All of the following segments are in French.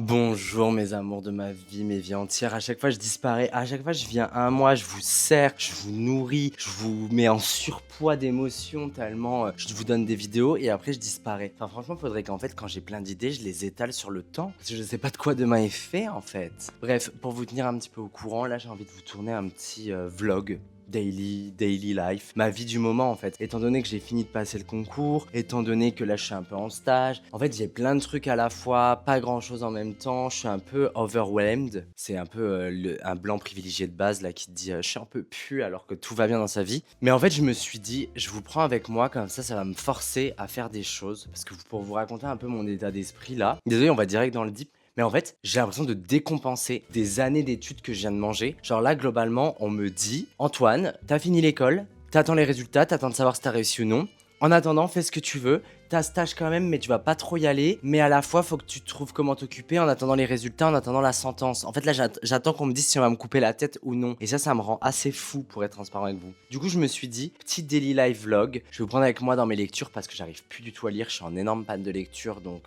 Bonjour mes amours de ma vie, mes vies entières. À chaque fois je disparais, à chaque fois je viens un mois, je vous sers, je vous nourris, je vous mets en surpoids d'émotions tellement je vous donne des vidéos et après je disparais. Enfin franchement faudrait qu'en fait quand j'ai plein d'idées je les étale sur le temps parce que je sais pas de quoi demain est fait en fait. Bref, pour vous tenir un petit peu au courant, là j'ai envie de vous tourner un petit vlog daily life, ma vie du moment en fait. Étant donné que j'ai fini de passer le concours, étant donné que là je suis un peu en stage, en fait j'ai plein de trucs à la fois, pas grand chose en même temps, je suis un peu overwhelmed. C'est un peu un blanc privilégié de base là qui te dit je suis un peu pu alors que tout va bien dans sa vie. Mais en fait je me suis dit je vous prends avec moi comme ça va me forcer à faire des choses parce que pour vous raconter un peu mon état d'esprit là. Désolé on va direct dans le deep. Mais en fait, j'ai l'impression de décompenser des années d'études que je viens de manger. Genre là, globalement, on me dit, Antoine, t'as fini l'école, t'attends les résultats, t'attends de savoir si t'as réussi ou non. En attendant, fais ce que tu veux. T'as stage quand même, mais tu vas pas trop y aller. Mais à la fois, faut que tu trouves comment t'occuper en attendant les résultats, en attendant la sentence. En fait, là, j'attends qu'on me dise si on va me couper la tête ou non. Et ça me rend assez fou pour être transparent avec vous. Du coup, je me suis dit, petit daily life vlog. Je vais vous prendre avec moi dans mes lectures parce que j'arrive plus du tout à lire. Je suis en énorme panne de lecture, donc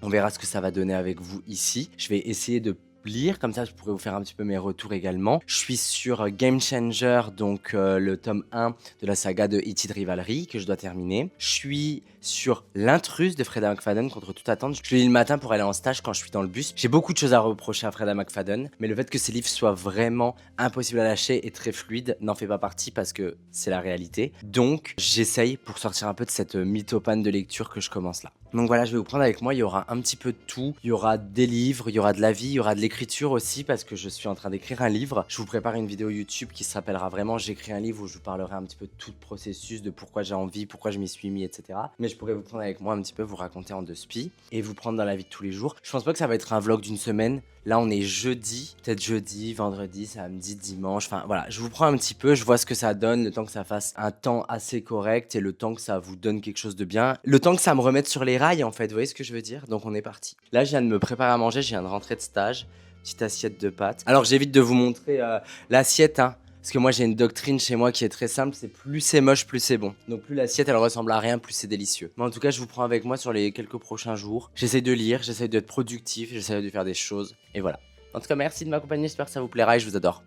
on verra ce que ça va donner avec vous ici. Je vais essayer de lire, comme ça je pourrais vous faire un petit peu mes retours également. Je suis sur Game Changer, donc le tome 1 de la saga de E.T. de Rivalry que je dois terminer. Je suis sur L'intruse de Freda McFadden contre toute attente. Je lis le matin pour aller en stage quand je suis dans le bus. J'ai beaucoup de choses à reprocher à Freda McFadden, mais le fait que ces livres soient vraiment impossibles à lâcher et très fluides n'en fait pas partie parce que c'est la réalité. Donc j'essaye pour sortir un peu de cette mythopane de lecture que je commence là. Donc voilà, je vais vous prendre avec moi, il y aura un petit peu de tout. Il y aura des livres, il y aura de la vie, il y aura de l'écriture aussi parce que je suis en train d'écrire un livre. Je vous prépare une vidéo YouTube qui s'appellera vraiment J'écris un livre où je vous parlerai un petit peu de tout le processus, de pourquoi j'ai envie, pourquoi je m'y suis mis, etc. Mais je pourrais vous prendre avec moi un petit peu, vous raconter en deux spi et vous prendre dans la vie de tous les jours. Je pense pas que ça va être un vlog d'une semaine. Là, on est jeudi, peut-être jeudi, vendredi, samedi, dimanche. Enfin voilà, je vous prends un petit peu, je vois ce que ça donne, le temps que ça fasse un temps assez correct et le temps que ça vous donne quelque chose de bien. Le temps que ça me remette sur les rails en fait, vous voyez ce que je veux dire? Donc on est parti. Là, je viens de me préparer à manger, je viens de rentrer de stage. Petite assiette de pâtes. Alors j'évite de vous montrer l'assiette, hein. Parce que moi j'ai une doctrine chez moi qui est très simple, c'est plus c'est moche, plus c'est bon. Donc plus l'assiette elle ressemble à rien, plus c'est délicieux. Mais en tout cas, je vous prends avec moi sur les quelques prochains jours. J'essaie de lire, j'essaie d'être productif, j'essaie de faire des choses. Et voilà. En tout cas, merci de m'accompagner, j'espère que ça vous plaira et je vous adore.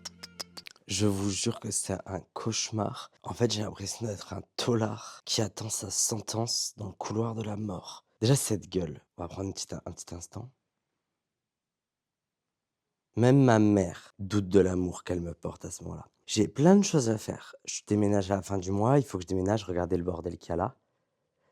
Je vous jure que c'est un cauchemar. En fait, j'ai l'impression d'être un taulard qui attend sa sentence dans le couloir de la mort. Déjà, cette gueule. On va prendre un petit instant. Même ma mère doute de l'amour qu'elle me porte à ce moment-là. J'ai plein de choses à faire. Je déménage à la fin du mois, il faut que je déménage, regardez le bordel qu'il y a là.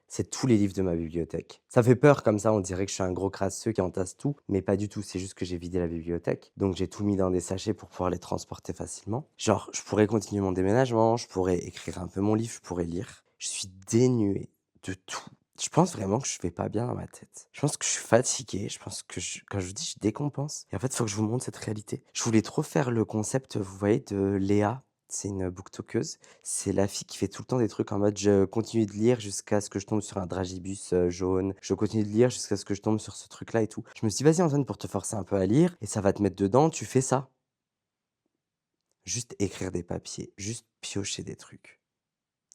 C'est tous les livres de ma bibliothèque. Ça fait peur comme ça, on dirait que je suis un gros crasseux qui entasse tout, mais pas du tout, c'est juste que j'ai vidé la bibliothèque. Donc j'ai tout mis dans des sachets pour pouvoir les transporter facilement. Genre, je pourrais continuer mon déménagement, je pourrais écrire un peu mon livre, je pourrais lire. Je suis dénué de tout. Je pense vraiment que je vais pas bien dans ma tête. Je pense que je suis fatigué, je pense que quand je vous dis, je décompense. Et en fait, il faut que je vous montre cette réalité. Je voulais trop faire le concept, vous voyez, de Léa. C'est une booktokeuse. C'est la fille qui fait tout le temps des trucs en mode je continue de lire jusqu'à ce que je tombe sur un dragibus jaune. Je continue de lire jusqu'à ce que je tombe sur ce truc-là et tout. Je me suis dit, vas-y Antoine, pour te forcer un peu à lire, et ça va te mettre dedans, tu fais ça. Juste écrire des papiers, juste piocher des trucs.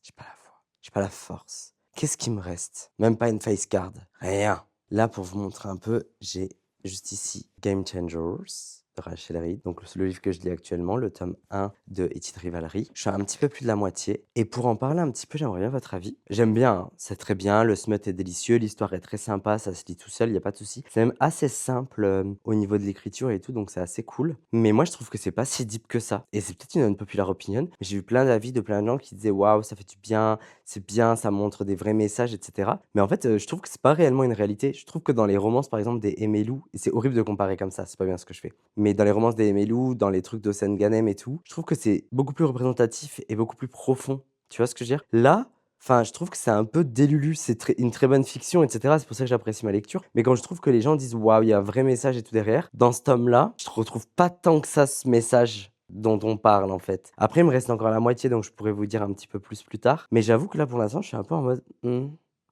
J'ai pas la foi, j'ai pas la force. Qu'est-ce qui me reste? Même pas une face card, rien. Là, pour vous montrer un peu, j'ai juste ici Game Changers de Rachel Reed, donc le livre que je lis actuellement, le tome 1 de E.T. de Rivalry. Je suis à un petit peu plus de la moitié. Et pour en parler un petit peu, j'aimerais bien votre avis. J'aime bien, hein, c'est très bien, le smut est délicieux, l'histoire est très sympa, ça se lit tout seul, il y a pas de souci. C'est même assez simple au niveau de l'écriture et tout, donc c'est assez cool. Mais moi, je trouve que c'est pas si deep que ça. Et c'est peut-être une unpopular opinion, mais j'ai vu plein d'avis de plein de gens qui disaient waouh, ça fait du bien, c'est bien, ça montre des vrais messages, etc. Mais en fait, je trouve que c'est pas réellement une réalité. Je trouve que dans les romances, par exemple, des Aimé Lou, et c'est horrible de comparer comme ça, c'est pas bien ce que je fais. Mais dans les romances des Aimé Lou, dans les trucs d'Ossène Ganem et tout, je trouve que c'est beaucoup plus représentatif et beaucoup plus profond. Tu vois ce que je veux dire? Là, enfin, je trouve que c'est un peu délulu, c'est une très bonne fiction, etc. C'est pour ça que j'apprécie ma lecture. Mais quand je trouve que les gens disent waouh, il y a un vrai message et tout derrière, dans ce tome-là, je retrouve pas tant que ça ce message dont on parle en fait. Après, il me reste encore la moitié, donc je pourrais vous dire un petit peu plus tard. Mais j'avoue que là, pour l'instant, je suis un peu en mode,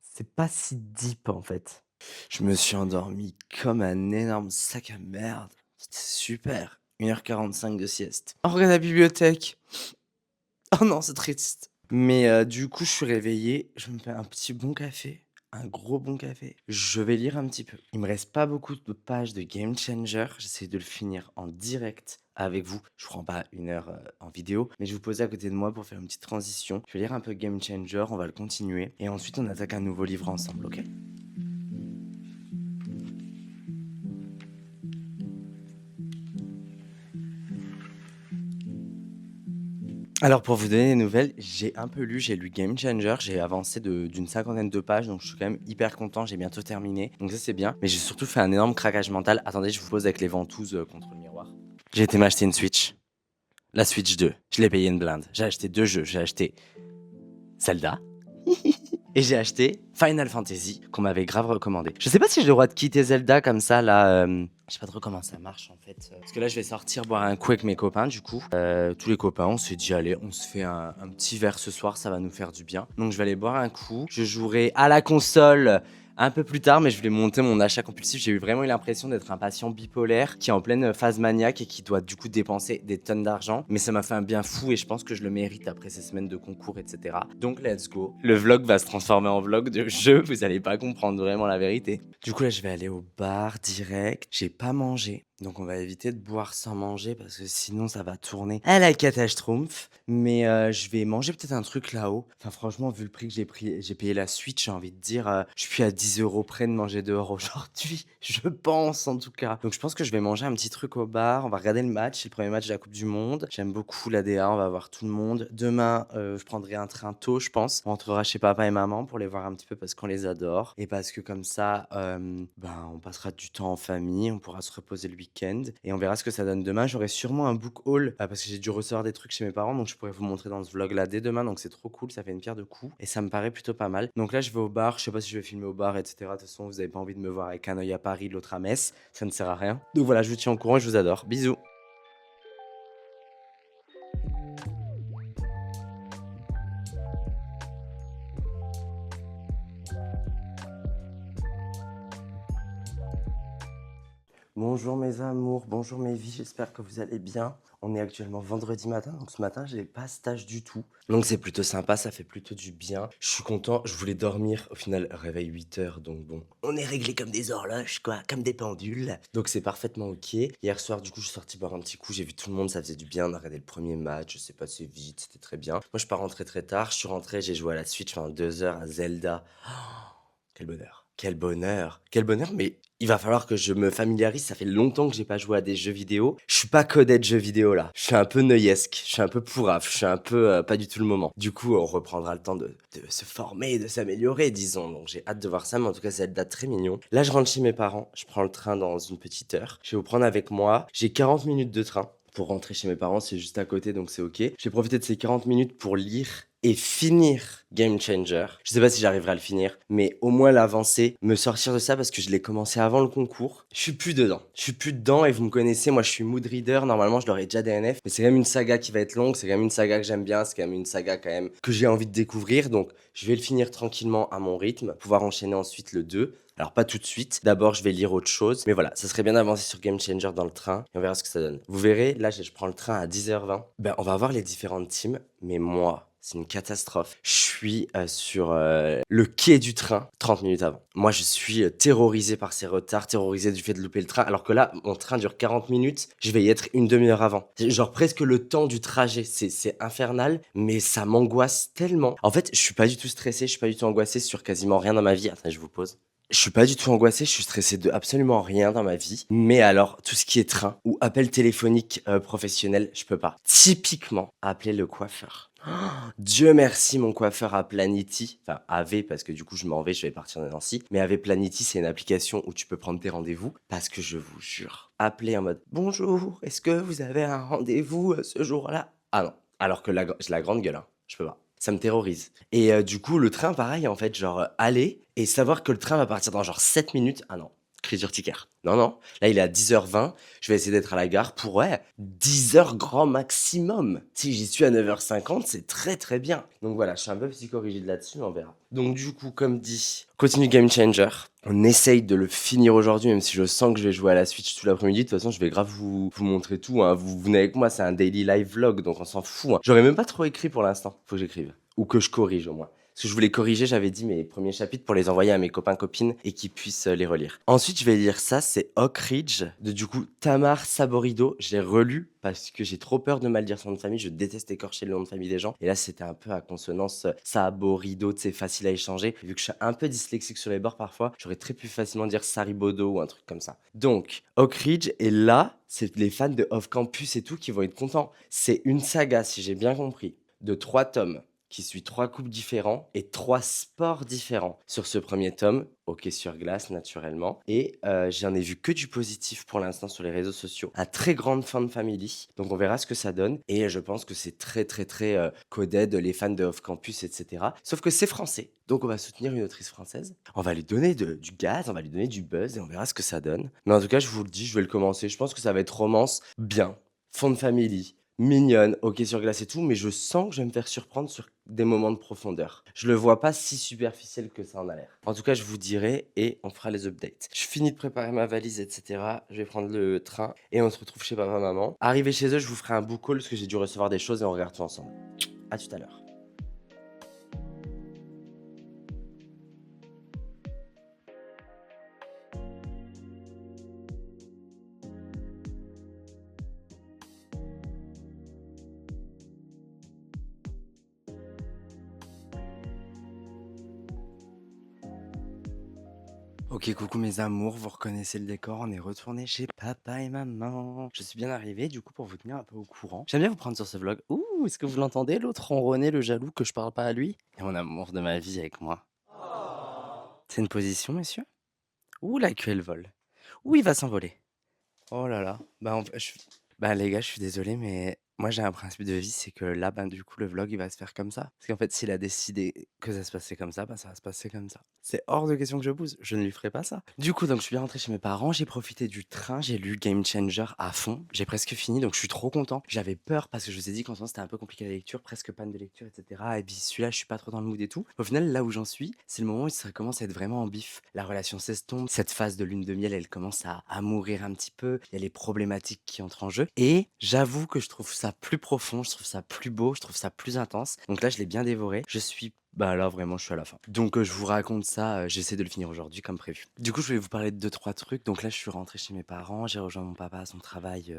c'est pas si deep en fait. Je me suis endormi comme un énorme sac à merde. C'était super. 1h45 de sieste. On regarde la bibliothèque. Oh non, c'est triste. Mais du coup, je suis réveillé, je me fais un petit bon café un gros bon café. Je vais lire un petit peu. Il me reste pas beaucoup de pages de Game Changer. J'essaie de le finir en direct avec vous. Je prends pas 1 heure en vidéo, mais je vais vous poser à côté de moi pour faire une petite transition. Je vais lire un peu Game Changer, on va le continuer. Et ensuite, on attaque un nouveau livre ensemble, ok? Alors pour vous donner des nouvelles, j'ai un peu lu, j'ai lu Game Changer, j'ai avancé d'une 50aine de pages, donc je suis quand même hyper content, j'ai bientôt terminé, donc ça c'est bien. Mais j'ai surtout fait un énorme craquage mental. Attendez, je vous pose avec les ventouses contre le miroir. J'ai été m'acheter une Switch, la Switch 2, je l'ai payé une blinde. J'ai acheté 2 jeux, j'ai acheté Zelda et j'ai acheté Final Fantasy qu'on m'avait grave recommandé. Je sais pas si j'ai le droit de quitter Zelda comme ça là. Je sais pas trop comment ça marche en fait. Parce que là je vais sortir boire un coup avec mes copains du coup. Tous les copains on s'est dit allez on se fait un petit verre ce soir, ça va nous faire du bien. Donc je vais aller boire un coup. Je jouerai à la console un peu plus tard, mais je voulais monter mon achat compulsif. J'ai eu vraiment eu l'impression d'être un patient bipolaire qui est en pleine phase maniaque et qui doit du coup dépenser des tonnes d'argent. Mais ça m'a fait un bien fou et je pense que je le mérite après ces semaines de concours, etc. Donc let's go. Le vlog va se transformer en vlog de jeu. Vous allez pas comprendre vraiment la vérité. Du coup là, je vais aller au bar direct. J'ai pas mangé. Donc on va éviter de boire sans manger parce que sinon ça va tourner à la catastrophe. Mais je vais manger peut-être un truc là-haut. Enfin franchement, vu le prix que j'ai payé la Switch, j'ai envie de dire, je suis à 10 € près de manger dehors aujourd'hui. Je pense en tout cas. Donc je pense que je vais manger un petit truc au bar. On va regarder le match, c'est le premier match de la Coupe du Monde. J'aime beaucoup l'ADA, on va voir tout le monde. Demain, je prendrai un train tôt, je pense. On rentrera chez papa et maman pour les voir un petit peu parce qu'on les adore. Et parce que comme ça, on passera du temps en famille, on pourra se reposer le week-end. Et on verra ce que ça donne demain. J'aurai sûrement un book haul parce que j'ai dû recevoir des trucs chez mes parents. Donc je pourrais vous montrer dans ce vlog là dès demain. Donc c'est trop cool, ça fait une pierre de coups. Et ça me paraît plutôt pas mal. Donc là, je vais au bar. Je sais pas si je vais filmer au bar, etc. De toute façon, vous avez pas envie de me voir avec un œil à Paris, l'autre à Metz. Ça ne sert à rien. Donc voilà, je vous tiens au courant et je vous adore. Bisous. Bonjour mes amours, bonjour mes vies, j'espère que vous allez bien. On est actuellement vendredi matin, donc ce matin j'ai pas stage du tout. Donc c'est plutôt sympa, ça fait plutôt du bien. Je suis content, je voulais dormir, au final réveil 8 h, donc bon. On est réglé comme des horloges quoi, comme des pendules. Donc c'est parfaitement ok. Hier soir du coup je suis sorti boire un petit coup, j'ai vu tout le monde, ça faisait du bien, on a regardé le premier match, je sais pas, c'est vite, c'était très bien. Moi je suis pas rentré très tard, je suis rentré, j'ai joué à la Switch pendant 2 heures à Zelda. Quel bonheur. Quel bonheur. Quel bonheur, mais il va falloir que je me familiarise. Ça fait longtemps que j'ai pas joué à des jeux vidéo. Je suis pas codé de jeux vidéo là. Je suis un peu neuillesque. Je suis un peu pourraf. Je suis un peu pas du tout le moment. Du coup, on reprendra le temps de se former, de s'améliorer, disons. Donc j'ai hâte de voir ça. Mais en tout cas, ça date très mignon. Là, je rentre chez mes parents. Je prends le train dans une petite heure. Je vais vous prendre avec moi. J'ai 40 minutes de train pour rentrer chez mes parents. C'est juste à côté, donc c'est ok. Je vais profiter de ces 40 minutes pour lire et finir Game Changer. Je sais pas si j'arriverai à le finir, mais au moins l'avancer, me sortir de ça parce que je l'ai commencé avant le concours. Je suis plus dedans. Je suis plus dedans et vous me connaissez, moi je suis mood reader, normalement je l'aurais déjà DNF, mais c'est quand même une saga qui va être longue, c'est quand même une saga que j'aime bien, c'est quand même une saga quand même que j'ai envie de découvrir, donc je vais le finir tranquillement à mon rythme, pouvoir enchaîner ensuite le 2. Alors pas tout de suite, d'abord je vais lire autre chose, mais voilà, ça serait bien d'avancer sur Game Changer dans le train et on verra ce que ça donne. Vous verrez, là je prends le train à 10 h 20, on va voir les différentes teams, mais moi, c'est une catastrophe. Je suis sur le quai du train 30 minutes avant. Moi, je suis terrorisé par ces retards, terrorisé du fait de louper le train. Alors que là, mon train dure 40 minutes, je vais y être une demi-heure avant. C'est genre presque le temps du trajet. C'est infernal, mais ça m'angoisse tellement. En fait, je suis pas du tout stressé, je suis pas du tout angoissé sur quasiment rien dans ma vie. Attends, je vous pose. Je suis pas du tout angoissé, je suis stressé de absolument rien dans ma vie. Mais alors, tout ce qui est train ou appel téléphonique professionnel, je peux pas. Typiquement, appeler le coiffeur. Dieu merci, mon coiffeur a Planity, enfin avait parce que du coup je m'en vais, je vais partir de Nancy, mais avait Planity, c'est une application où tu peux prendre tes rendez-vous parce que je vous jure, appeler en mode bonjour, est-ce que vous avez un rendez-vous ce jour-là? Ah non, alors que j'ai la grande gueule, hein. Je peux pas. Ça me terrorise. Et du coup, le train, pareil, en fait, genre aller et savoir que le train va partir dans genre 7 minutes. Ah non, crise urticaire. Non, non. Là, il est à 10 h 20. Je vais essayer d'être à la gare pour, 10 heures grand maximum. Si j'y suis à 9 h 50, c'est très très bien. Donc voilà, je suis un peu psychorigide là-dessus, mais on verra. Donc du coup, comme dit, continue Game Changer. On essaye de le finir aujourd'hui, même si je sens que je vais jouer à la Switch tout l'après-midi. De toute façon, je vais grave vous montrer tout, hein. Vous venez avec moi, c'est un daily live vlog, donc on s'en fout, hein. J'aurais même pas trop écrit pour l'instant. Faut que j'écrive. Ou que je corrige au moins. Parce que je voulais corriger, j'avais dit mes premiers chapitres pour les envoyer à mes copains, copines et qu'ils puissent les relire. Ensuite, je vais lire ça, c'est Oak Ridge de du coup Tamar Saborido. Je l'ai relu parce que j'ai trop peur de mal dire son nom de famille. Je déteste écorcher le nom de famille des gens. Et là, c'était un peu à consonance Saborido, c'est facile à échanger. Vu que je suis un peu dyslexique sur les bords parfois, j'aurais très pu facilement dire Saribodo ou un truc comme ça. Donc, Oak Ridge, et là, c'est les fans de Off Campus et tout qui vont être contents. C'est une saga, si j'ai bien compris, de 3 tomes qui suit 3 couples différents et 3 sports différents. Sur ce premier tome, hockey sur glace naturellement, et j'en ai vu que du positif pour l'instant sur les réseaux sociaux. Un très grande fan family, donc on verra ce que ça donne, et je pense que c'est très très très coded, les fans de Off Campus, etc. Sauf que c'est français, donc on va soutenir une autrice française, on va lui donner du gaz, on va lui donner du buzz, et on verra ce que ça donne. Mais en tout cas, je vous le dis, je vais le commencer, je pense que ça va être romance bien, fond de family, mignonne, hockey sur glace et tout, mais je sens que je vais me faire surprendre sur des moments de profondeur. Je le vois pas si superficiel que ça en a l'air. En tout cas, je vous dirai et on fera les updates. Je finis de préparer ma valise, etc. Je vais prendre le train et on se retrouve chez papa, maman. Arrivé chez eux, je vous ferai un book call parce que j'ai dû recevoir des choses et on regarde tout ensemble. À tout à l'heure. Ok, coucou mes amours, vous reconnaissez le décor, on est retourné chez papa et maman. Je suis bien arrivé, du coup, pour vous tenir un peu au courant. J'aime bien vous prendre sur ce vlog. Ouh, est-ce que vous l'entendez, l'autre ronronner, le jaloux, que je parle pas à lui? Et mon amour de ma vie avec moi. C'est une position, monsieur? Ouh, la queue, elle vole. Ouh, il va s'envoler. Oh là là. Bah les gars, je suis désolé, mais moi j'ai un principe de vie, c'est que là, ben du coup, le vlog, il va se faire comme ça. Parce qu'en fait, s'il a décidé que ça se passait comme ça, bah ça va se passer comme ça. C'est hors de question que je bouse. Je ne lui ferai pas ça. Du coup, donc je suis bien rentré chez mes parents, j'ai profité du train, j'ai lu Game Changer à fond. J'ai presque fini, donc je suis trop content. J'avais peur parce que je vous ai dit qu'en ce moment c'était un peu compliqué la lecture, presque panne de lecture, etc. Et puis celui-là, je suis pas trop dans le mood et tout. Au final, là où j'en suis, c'est le moment où ça commence à être vraiment en bif. La relation s'estompe, cette phase de lune de miel, elle commence à mourir un petit peu. Il y a les problématiques qui entrent en jeu. Et j'avoue que je trouve ça plus profond, je trouve ça plus beau, je trouve ça plus intense. Donc là, je l'ai bien dévoré. Je suis bah là vraiment je suis à la fin. Donc je vous raconte ça, j'essaie de le finir aujourd'hui comme prévu. Du coup, je voulais vous parler de 2-3 trucs. Donc là, je suis rentré chez mes parents, j'ai rejoint mon papa à son travail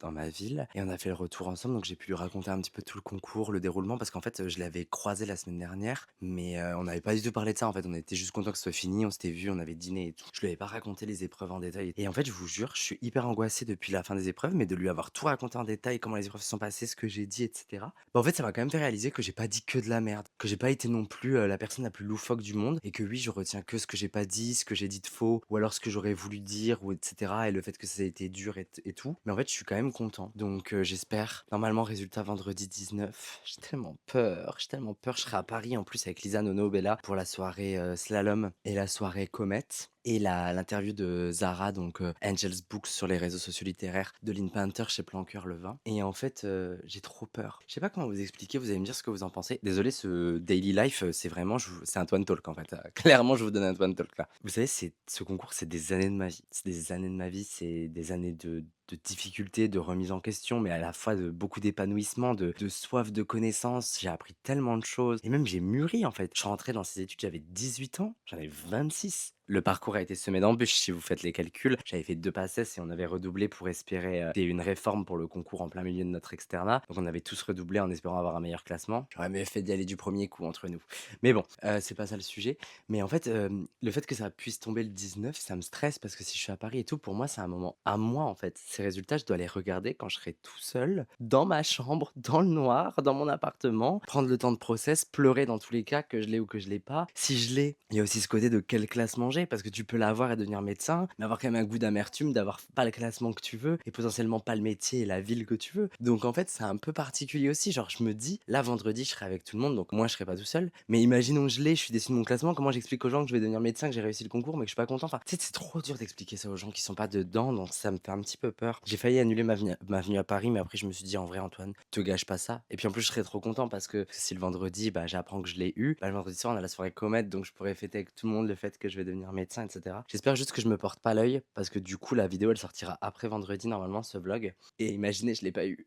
dans ma ville et on a fait le retour ensemble. Donc j'ai pu lui raconter un petit peu tout le concours, le déroulement parce qu'en fait, je l'avais croisé la semaine dernière, mais on n'avait pas du tout parlé de ça en fait. On était juste content que ce soit fini, on s'était vu, on avait dîné et tout. Je lui avais pas raconté les épreuves en détail. Et en fait, je vous jure, je suis hyper angoissé depuis la fin des épreuves, mais de lui avoir tout raconté en détail, comment les épreuves se sont passées, ce que j'ai dit, etc. Bah, en fait, ça m'a quand même fait réaliser que j'ai pas dit que de la merde, que j'ai pas été non plus la personne la plus loufoque du monde, et que oui, je retiens que ce que j'ai pas dit, ce que j'ai dit de faux, ou alors ce que j'aurais voulu dire, ou etc. Et le fait que ça a été dur et tout. Mais en fait, je suis quand même content. Donc j'espère. Normalement, résultat vendredi 19. J'ai tellement peur. Je serai à Paris en plus avec Lisa, Nono, Bella pour la soirée slalom et la soirée comète. Et l'interview de Zara, donc Angels Books sur les réseaux sociaux littéraires de Lynn Painter chez Planqueur le vin. Et en fait, j'ai trop peur. Je sais pas comment vous expliquer, vous allez me dire ce que vous en pensez. Désolé, ce daily life, c'est vraiment, c'est un Twan Talk en fait. Clairement, je vous donne un Twan Talk là. Vous savez, ce concours, c'est des années de ma vie. C'est des années de ma vie, c'est des années de difficultés, de remise en question, mais à la fois de beaucoup d'épanouissement, de soif de connaissances. J'ai appris tellement de choses. Et même, j'ai mûri en fait. Je suis rentré dans ces études, j'avais 18 ans, j'en ai 26. Le parcours a été semé d'embûches si vous faites les calculs. J'avais fait 2 PACES et on avait redoublé pour espérer une réforme pour le concours en plein milieu de notre externat. Donc on avait tous redoublé en espérant avoir un meilleur classement. J'aurais mieux fait d'y aller du premier coup entre nous. Mais bon, c'est pas ça le sujet. Mais en fait, le fait que ça puisse tomber le 19, ça me stresse parce que si je suis à Paris et tout, pour moi, c'est un moment à moi en fait. Ces résultats, je dois les regarder quand je serai tout seul, dans ma chambre, dans le noir, dans mon appartement, prendre le temps de process, pleurer dans tous les cas, que je l'ai ou que je l'ai pas. Si je l'ai, il y a aussi ce côté de quelle classe manger, parce que tu peux l'avoir et devenir médecin, mais avoir quand même un goût d'amertume, d'avoir pas le classement que tu veux, et potentiellement pas le métier et la ville que tu veux. Donc en fait, c'est un peu particulier aussi. Genre, je me dis, là, vendredi, je serai avec tout le monde, donc moi, je serai pas tout seul. Mais imaginons que je l'ai, je suis déçu de mon classement, comment j'explique aux gens que je vais devenir médecin, que j'ai réussi le concours, mais que je suis pas content. Enfin, tu sais, c'est trop dur d'expliquer ça aux gens qui sont pas dedans, donc ça me fait un petit peu peur. J'ai failli annuler ma venue à Paris, mais après, je me suis dit, en vrai, Antoine, te gâche pas ça. Et puis en plus, je serais trop content parce que si le vendredi, bah, j'apprends que je l'ai eu, bah, le vendredi soir, on a la soirée comète, donc je pourrais fêter avec tout le monde le fait que je vais devenir médecin, etc. J'espère juste que je me porte pas l'œil parce que du coup, la vidéo, elle sortira après vendredi, normalement, ce vlog. Et imaginez, je l'ai pas eu.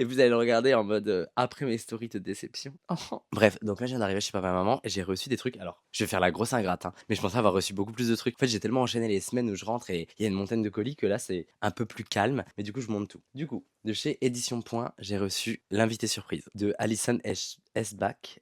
et vous allez le regarder en mode, après mes stories de déception. Bref, donc là, je viens d'arriver chez papa et maman et j'ai reçu des trucs. Alors, je vais faire la grosse ingrate, hein, mais je pensais avoir reçu beaucoup plus de trucs. En fait, j'ai tellement enchaîné les semaines où je rentre et il y a une montagne de colis que là, c'est un peu plus calme, mais du coup, je monte tout. Du coup, de chez Édition Point, j'ai reçu L'invité surprise de Alison Esbach.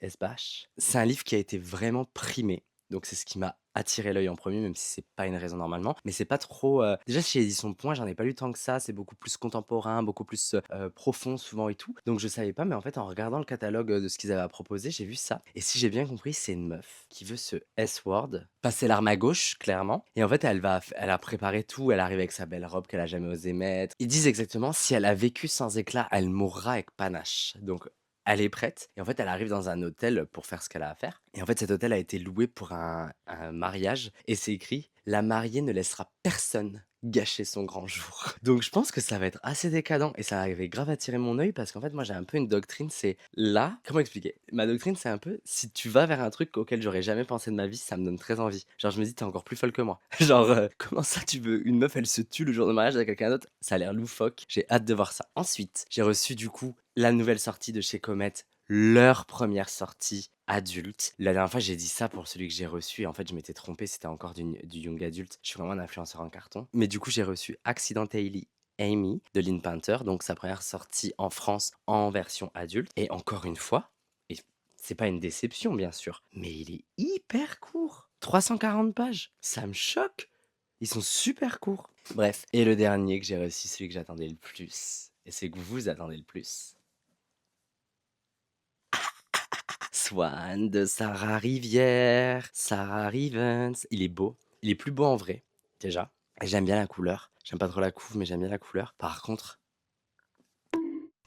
C'est un livre qui a été vraiment primé. Donc c'est ce qui m'a attiré l'œil en premier, même si c'est pas une raison normalement. Mais c'est pas trop. Déjà chez Édition Point, j'en ai pas lu tant que ça. C'est beaucoup plus contemporain, beaucoup plus profond souvent et tout. Donc je savais pas, mais en fait en regardant le catalogue de ce qu'ils avaient à proposer, j'ai vu ça. Et si j'ai bien compris, c'est une meuf qui veut se S-word, passer l'arme à gauche, clairement. Et en fait, elle a préparé tout. Elle arrive avec sa belle robe qu'elle a jamais osé mettre. Ils disent exactement si elle a vécu sans éclat, elle mourra avec panache. Donc elle est prête et en fait, elle arrive dans un hôtel pour faire ce qu'elle a à faire et en fait, cet hôtel a été loué pour un mariage et c'est écrit: «La mariée ne laissera personne gâcher son grand jour». Donc je pense que ça va être assez décadent et ça avait grave attiré mon œil parce qu'en fait, moi, j'ai un peu une doctrine, c'est là comment expliquer? Ma doctrine, c'est un peu, si tu vas vers un truc auquel j'aurais jamais pensé de ma vie, ça me donne très envie. Genre, je me dis: «Tu es encore plus folle que moi». Genre, comment ça tu veux une meuf, elle se tue le jour de mariage avec quelqu'un d'autre? Ça a l'air loufoque. J'ai hâte de voir ça. Ensuite, j'ai reçu du coup la nouvelle sortie de chez Comet, leur première sortie adulte. La dernière fois, j'ai dit ça pour celui que j'ai reçu et en fait, je m'étais trompé, c'était encore du young adulte. Je suis vraiment un influenceur en carton. Mais du coup, j'ai reçu Accidentally Amy de Lynn Painter, donc sa première sortie en France en version adulte. Et encore une fois, et c'est pas une déception bien sûr, mais il est hyper court. 340 pages. Ça me choque. Ils sont super courts. Bref, et le dernier que j'ai reçu, celui que j'attendais le plus, et c'est que vous attendez le plus. Swan de Sarah Rivière, Sarah Rivens. Il est beau. Il est plus beau en vrai, déjà. Et j'aime bien la couleur. J'aime pas trop la couve, mais j'aime bien la couleur. Par contre,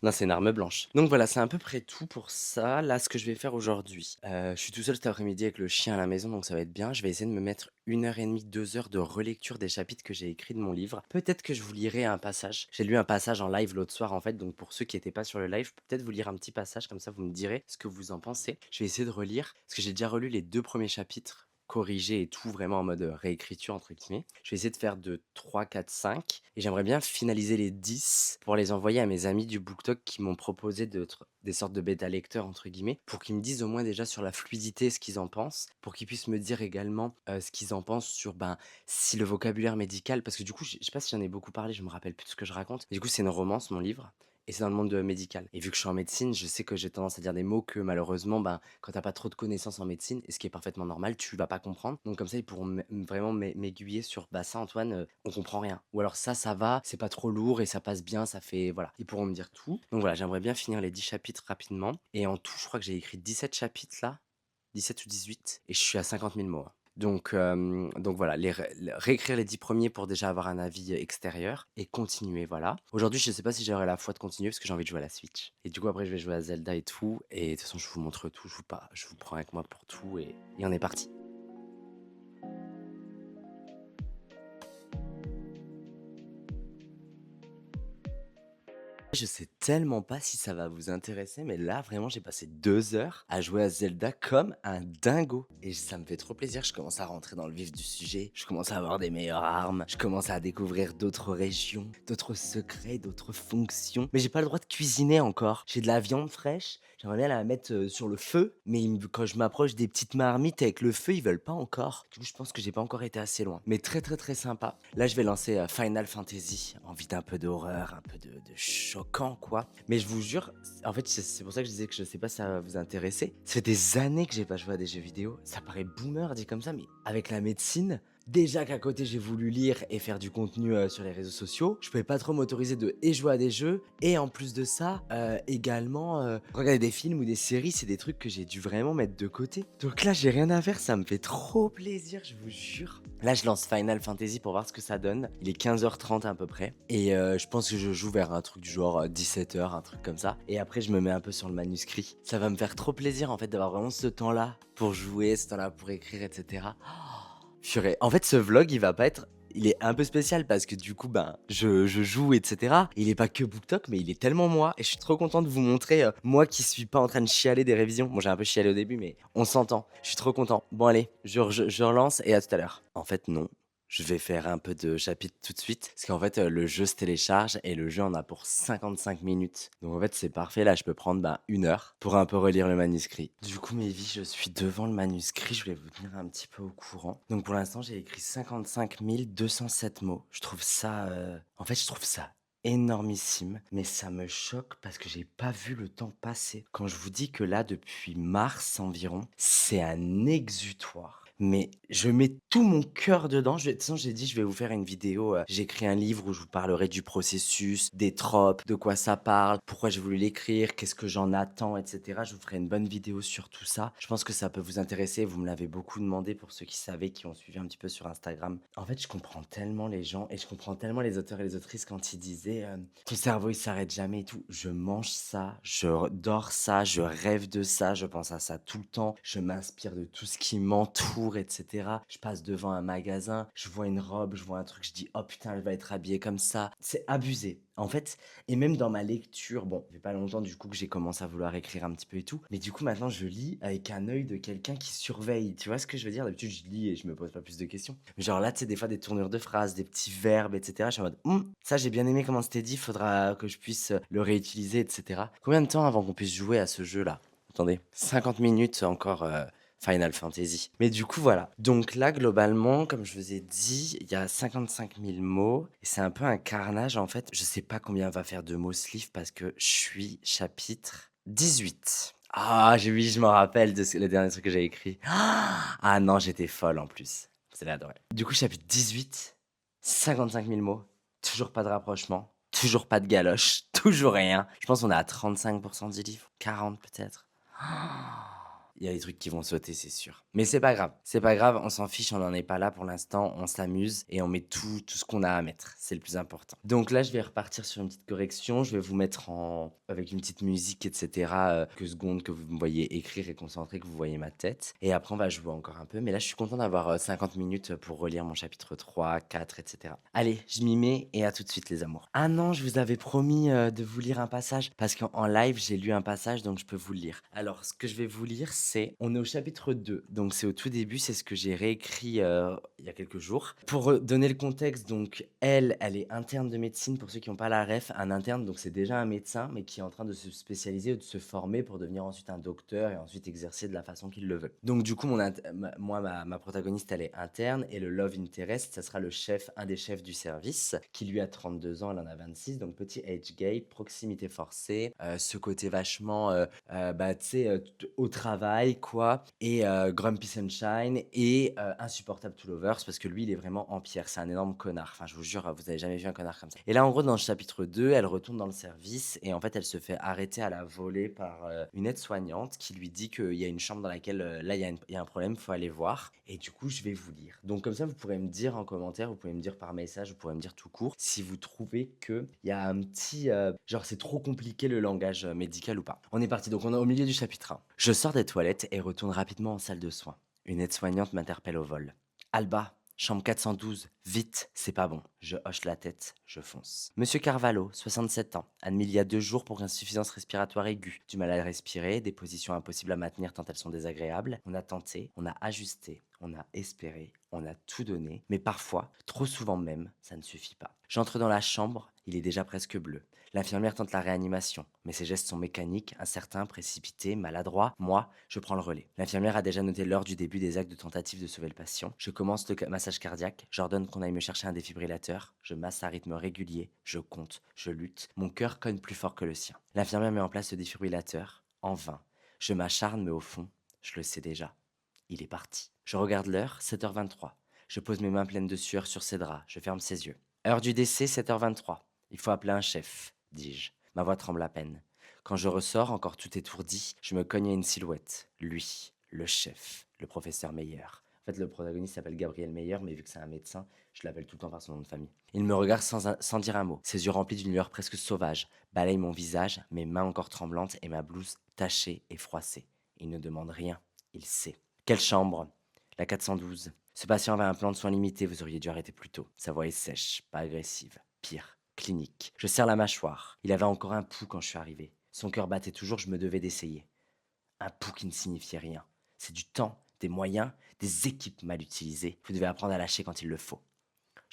non, c'est une arme blanche. Donc voilà, c'est à peu près tout pour ça. Là, ce que je vais faire aujourd'hui, je suis tout seul cet après-midi avec le chien à la maison, donc ça va être bien. Je vais essayer de me mettre 1 heure et demie, 2 heures de relecture des chapitres que j'ai écrits de mon livre. Peut-être que je vous lirai un passage. J'ai lu un passage en live l'autre soir, en fait, donc pour ceux qui n'étaient pas sur le live, je peux peut-être vous lire un petit passage, comme ça vous me direz ce que vous en pensez. Je vais essayer de relire, parce que j'ai déjà relu les 2 premiers chapitres corrigé et tout, vraiment en mode réécriture, entre guillemets. Je vais essayer de faire de 3, 4, 5. Et j'aimerais bien finaliser les 10 pour les envoyer à mes amis du BookTok qui m'ont proposé des sortes de bêta lecteurs, entre guillemets, pour qu'ils me disent au moins déjà sur la fluidité ce qu'ils en pensent, pour qu'ils puissent me dire également ce qu'ils en pensent sur ben, si le vocabulaire médical, parce que du coup, je sais pas si j'en ai beaucoup parlé, je me rappelle plus de ce que je raconte. Mais du coup, c'est une romance, mon livre. Et c'est dans le monde médical. Et vu que je suis en médecine, je sais que j'ai tendance à dire des mots que malheureusement, ben, quand t'as pas trop de connaissances en médecine, et ce qui est parfaitement normal, tu vas pas comprendre. Donc comme ça, ils pourront vraiment m'aiguiller sur, bah ça Antoine, on comprend rien. Ou alors ça va, c'est pas trop lourd et ça passe bien, ça fait, voilà. Ils pourront me dire tout. Donc voilà, j'aimerais bien finir les 10 chapitres rapidement. Et en tout, je crois que j'ai écrit 17 chapitres là, 17 ou 18, et je suis à 50 000 mots, hein. Donc voilà, réécrire les 10 premiers pour déjà avoir un avis extérieur et continuer, voilà. Aujourd'hui, je sais pas si j'aurai la foi de continuer parce que j'ai envie de jouer à la Switch. Et du coup, après, je vais jouer à Zelda et tout. Et de toute façon, je vous montre tout, je vous prends avec moi pour tout et on est parti. Je sais tellement pas si ça va vous intéresser, mais là, vraiment, j'ai passé 2 heures à jouer à Zelda comme un dingo. Et ça me fait trop plaisir, je commence à rentrer dans le vif du sujet, je commence à avoir des meilleures armes, je commence à découvrir d'autres régions, d'autres secrets, d'autres fonctions. Mais j'ai pas le droit de cuisiner encore. J'ai de la viande fraîche, j'aimerais bien la mettre sur le feu, mais quand je m'approche des petites marmites avec le feu, ils veulent pas encore. Du coup, je pense que j'ai pas encore été assez loin. Mais très très très sympa. Là, je vais lancer Final Fantasy, envie d'un peu d'horreur, un peu de choquant, quoi. Mais je vous jure, en fait, c'est pour ça que je disais que je sais pas si ça va vous intéresser. Ça fait des années que j'ai pas joué à des jeux vidéo. Ça paraît boomer dit comme ça, mais avec la médecine, déjà qu'à côté j'ai voulu lire et faire du contenu sur les réseaux sociaux, je pouvais pas trop m'autoriser de et jouer à des jeux et en plus de ça, également regarder des films ou des séries, c'est des trucs que j'ai dû vraiment mettre de côté. Donc là j'ai rien à faire, ça me fait trop plaisir, je vous jure. Là je lance Final Fantasy pour voir ce que ça donne. Il est 15h30 à peu près et je pense que je joue vers un truc du genre 17h, un truc comme ça. Et après je me mets un peu sur le manuscrit. Ça va me faire trop plaisir en fait d'avoir vraiment ce temps-là pour jouer, ce temps-là pour écrire, etc. Purée. En fait, ce vlog, il est un peu spécial parce que du coup, ben, je joue, etc. Il est pas que BookTok, mais il est tellement moi. Et je suis trop content de vous montrer, moi qui suis pas en train de chialer des révisions. Bon, j'ai un peu chialé au début, mais on s'entend. Je suis trop content. Bon, allez, je relance et à tout à l'heure. En fait, non. Je vais faire un peu de chapitre tout de suite, parce qu'en fait, le jeu se télécharge et le jeu en a pour 55 minutes. Donc en fait, c'est parfait, là, je peux prendre, 1 heure pour un peu relire le manuscrit. Du coup, mes vies, je suis devant le manuscrit, je voulais vous tenir un petit peu au courant. Donc pour l'instant, j'ai écrit 55 207 mots. Je trouve ça, en fait, je trouve ça énormissime, mais ça me choque parce que j'ai pas vu le temps passer. Quand je vous dis que là, depuis mars environ, c'est un exutoire. Mais je mets tout mon cœur dedans. De toute façon, j'ai dit, je vais vous faire une vidéo. J'écris un livre où je vous parlerai du processus, des tropes, de quoi ça parle, pourquoi j'ai voulu l'écrire, qu'est-ce que j'en attends, etc. Je vous ferai une bonne vidéo sur tout ça. Je pense que ça peut vous intéresser. Vous me l'avez beaucoup demandé pour ceux qui savaient, qui ont suivi un petit peu sur Instagram. En fait, je comprends tellement les gens et je comprends tellement les auteurs et les autrices quand ils disaient ton cerveau il s'arrête jamais et tout. Je mange ça, je dors ça, je rêve de ça, je pense à ça tout le temps. Je m'inspire de tout ce qui m'entoure, etc. Je passe devant un magasin, je vois une robe, je vois un truc, je dis oh putain, elle va être habillée comme ça. C'est abusé. En fait, et même dans ma lecture, bon, ça fait pas longtemps du coup que j'ai commencé à vouloir écrire un petit peu et tout, mais du coup maintenant je lis avec un œil de quelqu'un qui surveille. Tu vois ce que je veux dire? D'habitude je lis et je me pose pas plus de questions. Mais genre là, tu sais, des fois des tournures de phrases, des petits verbes, etc. Je suis en mode, ça j'ai bien aimé comment c'était dit, faudra que je puisse le réutiliser, etc. Combien de temps avant qu'on puisse jouer à ce jeu-là? Attendez, 50 minutes encore. Final Fantasy. Mais du coup, voilà. Donc là, globalement, comme je vous ai dit, il y a 55 000 mots. Et c'est un peu un carnage, en fait. Je sais pas combien va faire de mots ce livre parce que je suis chapitre 18. Ah, oui, je me rappelle de le dernier truc que j'ai écrit. Ah non, j'étais folle en plus. C'est adoré. Du coup, chapitre 18, 55 000 mots. Toujours pas de rapprochement. Toujours pas de galoche. Toujours rien. Je pense qu'on est à 35% du livre. 40 peut-être. Il y a des trucs qui vont sauter, c'est sûr. Mais c'est pas grave. C'est pas grave, on s'en fiche, on n'en est pas là pour l'instant. On s'amuse et on met tout ce qu'on a à mettre. C'est le plus important. Donc là, je vais repartir sur une petite correction. Je vais vous mettre avec une petite musique, etc. Que seconde que vous me voyez écrire et concentrer, que vous voyez ma tête. Et après, on va jouer encore un peu. Mais là, je suis content d'avoir 50 minutes pour relire mon chapitre 3, 4, etc. Allez, je m'y mets et à tout de suite, les amours. Ah non, je vous avais promis de vous lire un passage parce qu'en live, j'ai lu un passage, donc je peux vous le lire. Alors, ce que je vais vous lire, on est au chapitre 2, donc c'est au tout début, c'est ce que j'ai réécrit il y a quelques jours. Pour donner le contexte, donc elle est interne de médecine, pour ceux qui n'ont pas la ref, un interne, donc c'est déjà un médecin, mais qui est en train de se spécialiser ou de se former pour devenir ensuite un docteur et ensuite exercer de la façon qu'il le veut. Donc du coup, ma protagoniste, elle est interne, et le love interest, ça sera un des chefs du service, qui lui a 32 ans, elle en a 26, donc petit age gap, proximité forcée, ce côté vachement, tu sais, au travail, quoi, et Grumpy Sunshine, et insupportable to lovers, parce que lui, il est vraiment en pierre, c'est un énorme connard. Enfin, je vous jure, vous avez jamais vu un connard comme ça. Et là, en gros, dans le chapitre 2, elle retourne dans le service, et en fait, elle se fait arrêter à la volée par une aide-soignante qui lui dit qu'il y a une chambre dans laquelle, là, il y a un problème, faut aller voir. Et du coup, je vais vous lire. Donc, comme ça, vous pourrez me dire en commentaire, vous pouvez me dire par message, vous pourrez me dire tout court, si vous trouvez qu'il y a un petit... genre, c'est trop compliqué le langage médical ou pas. On est parti, donc on est au milieu du chapitre 1. Je sors des toilettes et retourne rapidement en salle de soins. Une aide-soignante m'interpelle au vol. Alba, chambre 412, vite, c'est pas bon. Je hoche la tête, je fonce. Monsieur Carvalho, 67 ans, admis il y a 2 jours pour insuffisance respiratoire aiguë. Du mal à respirer, des positions impossibles à maintenir tant elles sont désagréables. On a tenté, on a ajusté, on a espéré, on a tout donné, mais parfois, trop souvent même, ça ne suffit pas. J'entre dans la chambre, il est déjà presque bleu. L'infirmière tente la réanimation, mais ses gestes sont mécaniques, incertains, précipités, maladroits. Moi, je prends le relais. L'infirmière a déjà noté l'heure du début des actes de tentative de sauver le patient. Je commence le massage cardiaque, j'ordonne qu'on aille me chercher un défibrillateur. Je masse à rythme régulier, je compte, je lutte. Mon cœur cogne plus fort que le sien. L'infirmière met en place le défibrillateur. En vain. Je m'acharne, mais au fond, je le sais déjà. Il est parti. Je regarde l'heure, 7h23. Je pose mes mains pleines de sueur sur ses draps. Je ferme ses yeux. Heure du décès, 7h23. Il faut appeler un chef, dis-je. Ma voix tremble à peine. Quand je ressors, encore tout étourdi, je me cogne à une silhouette. Lui, le chef, le professeur Meyer. En fait, le protagoniste s'appelle Gabriel Meyer, mais vu que c'est un médecin, je l'appelle tout le temps par son nom de famille. Il me regarde sans dire un mot. Ses yeux remplis d'une lueur presque sauvage balayent mon visage, mes mains encore tremblantes et ma blouse tachée et froissée. Il ne demande rien, il sait. Quelle chambre? La 412. Ce patient avait un plan de soins limité, vous auriez dû arrêter plus tôt. Sa voix est sèche, pas agressive. Pire, clinique. Je serre la mâchoire. Il avait encore un pouls quand je suis arrivé. Son cœur battait toujours, je me devais d'essayer. Un pouls qui ne signifiait rien. C'est du temps, des moyens, des équipes mal utilisées. Vous devez apprendre à lâcher quand il le faut.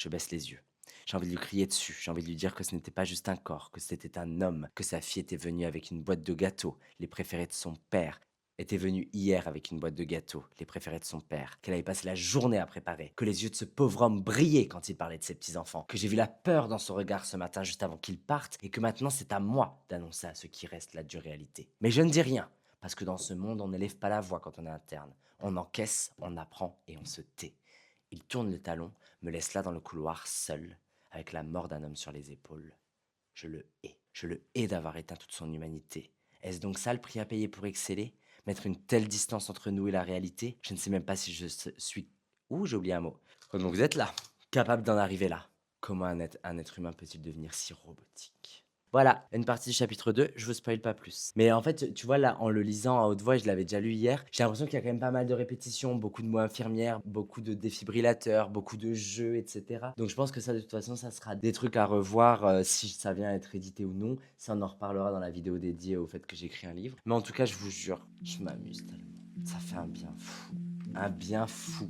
je baisse les yeux. J'ai envie de lui crier dessus, j'ai envie de lui dire que ce n'était pas juste un corps, que c'était un homme, que sa fille était venue avec une boîte de gâteaux, les préférés de son père, était venue hier avec une boîte de gâteaux, les préférés de son père, qu'elle avait passé la journée à préparer, que les yeux de ce pauvre homme brillaient quand il parlait de ses petits-enfants, que j'ai vu la peur dans son regard ce matin juste avant qu'il parte, et que maintenant c'est à moi d'annoncer à ceux qui restent la dure réalité. Mais je ne dis rien, parce que dans ce monde, on n'élève pas la voix quand on est interne. On encaisse, on apprend et on se tait. Il tourne le talon, me laisse là dans le couloir, seul, avec la mort d'un homme sur les épaules. Je le hais. Je le hais d'avoir éteint toute son humanité. Est-ce donc ça le prix à payer pour exceller? Mettre une telle distance entre nous et la réalité? Je ne sais même pas si je suis... Ouh, j'ai oublié un mot. Donc vous êtes là, capable d'en arriver là. Comment un être humain peut-il devenir si robotique? Voilà, une partie du chapitre 2, je vous spoil pas plus. Mais en fait, tu vois, là, en le lisant à haute voix, et je l'avais déjà lu hier, j'ai l'impression qu'il y a quand même pas mal de répétitions, beaucoup de mots infirmières, beaucoup de défibrillateurs, beaucoup de jeux, etc. Donc je pense que ça, de toute façon, ça sera des trucs à revoir si ça vient à être édité ou non. Ça, on en reparlera dans la vidéo dédiée au fait que j'écris un livre. Mais en tout cas, je vous jure, je m'amuse tellement. Ça fait un bien fou. Un bien fou.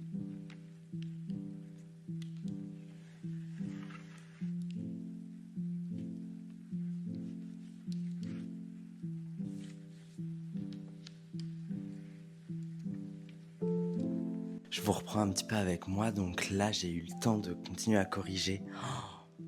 Je vous reprends un petit peu avec moi, donc là j'ai eu le temps de continuer à corriger.